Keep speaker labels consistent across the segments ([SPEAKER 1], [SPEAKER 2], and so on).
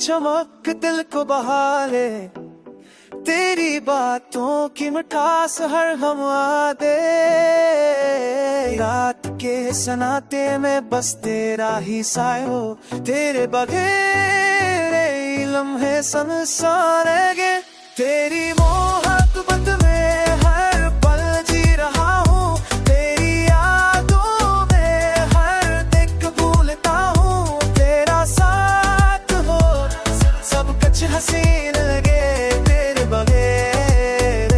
[SPEAKER 1] चमक दिल को बहा ले, तेरी बातों की मिठास हर गम आ दे। रात के सनाते में बस तेरा ही सायो, तेरे बगैर ये लम्हे संसारेंगे। तेरी मोहब्बत में हर पल जी रहा हूँ, तेरी यादों में हर दिक भूलता हूँ। तेरा साथ हो सब कुछ हसीन लगे, तेरे बगैर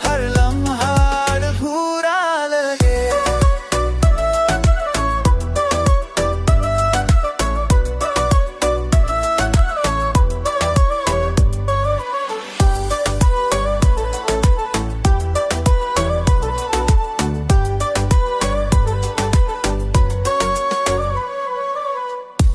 [SPEAKER 1] हर लम्हा अधूरा लगे।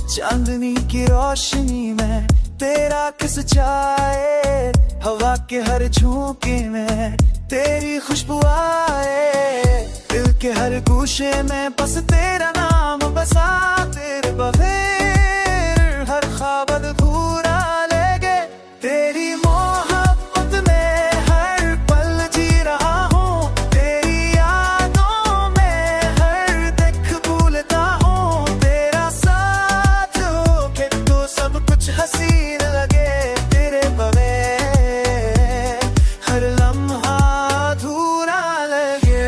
[SPEAKER 1] चांदनी की रोशनी में तेरा किस जाए, हवा के हर झोंके में तेरी खुशबू आए। दिल के हर गोशे में बस तेरा नाम बसा, तेरे बगैर हर ख्वाब अधूरा लगे। तेरी मोहब्बत में हर पल जी रहा हूँ, तेरी यादों में हर दिक भूलता हूँ। तेरा साथ हो के तो सब कुछ हसीन लगे, तेरे बगैर हर लम्हा अधूरा लगे।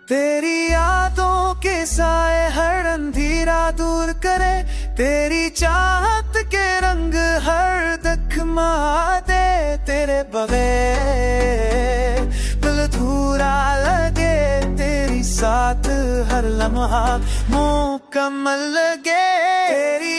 [SPEAKER 1] तेरी यादों के साए हर अंधेरा दूर करे, तेरी चाहत के रंग हर दिख मिटा दे। तेरे बगैर दिल अधूरा लगे, तेरी साथ हर लम्हा मुकम्मल लगे। तेरी